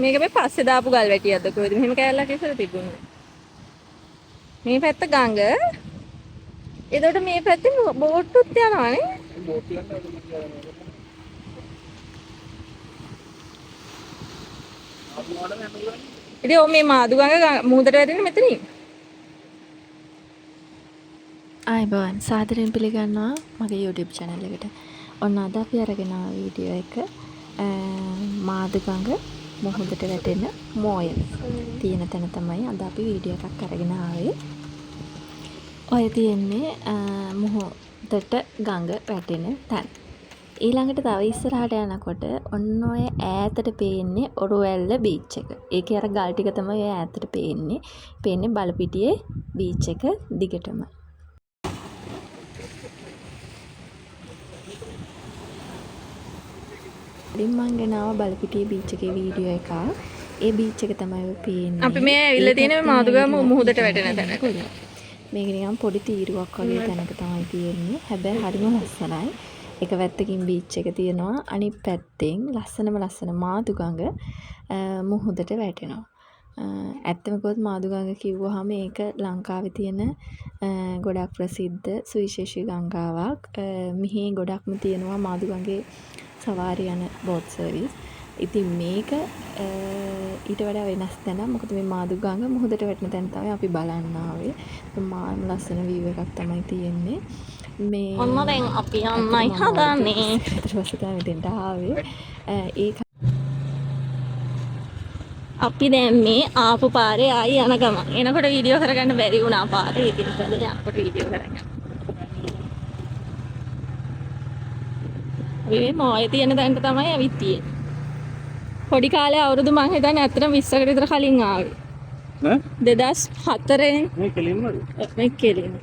මේක මේ පස්සේ දාපු ගල් වැටියක්ද කොහෙද මෙහෙම කෑල්ලක් ඉස්සර තිබුණේ. මේ පැත්ත ගඟ. එතකොට මේ පැත්තේ බෝට්ටුත් යනවානේ. ඉතින් ඔය මේ මාදු ගඟ මුහුදට වැටෙන්නේ මෙතනින්. ආයිබෝන් සාදරයෙන් පිළිගන්නවා මගේ YouTube channel එකට. ඔන්න අද අපි අරගෙන ආව වීඩියෝ එක මාදුගඟ මුහුදට වැටෙන මෝය තියෙන තැන තමයි අද අපි වීඩියෝ එකක් අරගෙන ආවේ. ඔය තියෙන්නේ මුහුදට ගඟ වැටෙන තැන. ඊළඟට තව ඉස්සරහට යනකොට ඔන්න ඔය ඈතට පේන්නේ ඔරුවැල්ල බීච් එක. ඒකේ අර ගල් ටික තමයි ඔය ඈතට පේන්නේ. පේන්නේ බලපිටියේ බීච් එක දිගටම. මං ගෙනාව බලපිටියේ බීච් එකේ වීඩියෝ එකක්. ඒ බීච් එක තමයි ඔය පේන්නේ. අපි මේ ඇවිල්ලා තියෙන්නේ මාදුගම මුහුදට වැටෙන තැනට. මේක නිකන් පොඩි තීරුවක් වගේ තැනක තමයි තියෙන්නේ. හැබැයි හරිම ලස්සනයි. එක පැත්තකින් බීච් එක තියෙනවා. අනිත් පැත්තෙන් ලස්සන මාදුගඟ මුහුදට වැටෙනවා. ඇත්තම කිව්වොත් මාදුගඟ කිව්වහම ඒක ලංකාවේ තියෙන ගොඩක් ප්‍රසිද්ධ සුවිශේෂී ගංගාවක්. මෙහි ගොඩක්ම තියෙනවා මාදුගඟේ සවාරි යන බෝට් සර්විස්. ඉතින් මේක ඊට වඩා වෙනස් තැනක්. මොකද මේ මාදුගඟ මුහුදට වැටෙන තැන තමයි අපි බලන්න ආවේ. මාම ලස්සන view එකක් තමයි තියෙන්නේ. මේ ඔන්න දැන් අපි යන්නයි හදන්නේ. ඊට පස්සේ තමයි මෙතෙන්ට ආවේ. ඒක අපි දැන් මේ ආපු පාරේ ආයි යන ගමන්. එනකොට වීඩියෝ කරගන්න බැරි වුණා පාරේ. ඒක නිසා දැන් අපිට වීඩියෝ කරගන්න. මේ මොයේ තියෙන තැනට තමයි ඇවිත් තියෙන්නේ. පොඩි කාලේ අවුරුදු මං හිතන්නේ අතන 20කට විතර කලින් ආවේ. ඈ 2004 මේ කෙලින්මද? මේ කෙලින්.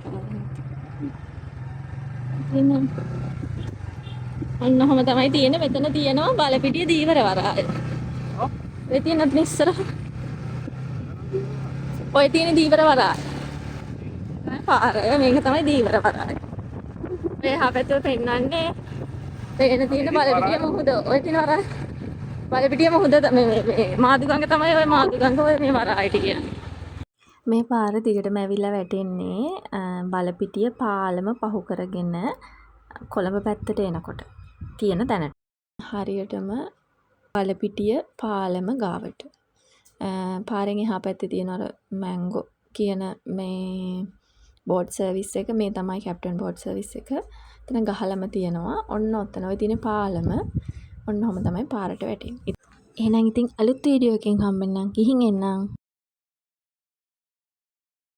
ඔන්නෝම තමයි තියෙන්නේ. මෙතන තියෙනවා බලපිටිය දීවර වරාය. ඔය තියෙන ඉස්සර ඔය තියෙන දීවර වරාය. පාර මේක තමයි දීවර වරාය. මේ හැපැත්තේ පෙන්නන්නේ පේන තියෙන බලපිටිය මුහුද. ඔය තියෙන වරාය. බලපිටිය මුහුද මේ මාදුගඟ තමයි ඔය මාදුගඟ ඔය මේ වරායට කියන්නේ. මේ පාර දිගටම ඇවිල්ලා වැටෙන්නේ බලපිටිය පාලම පහු කරගෙන කොළඹ පැත්තට එනකොට තියෙන තැනට. හරියටම බලපිටිය පාලම ගාවට. පාරෙන් එහා පැත්තේ තියෙන අර මැංගෝ කියන මේ බෝට් සර්විස් එක මේ තමයි කැප්ටන් බෝට් සර්විස් එක. එතන ගහලම තියෙනවා. ඔන්න ඔතන ඔය තියෙන පාලම ඔන්න ඔහම තමයි පාරට වැටෙන්නේ. එහෙනම් ඉතින් අලුත් වීඩියෝ එකකින් හම්බෙන්නම්. ගිහින් එන්නම්.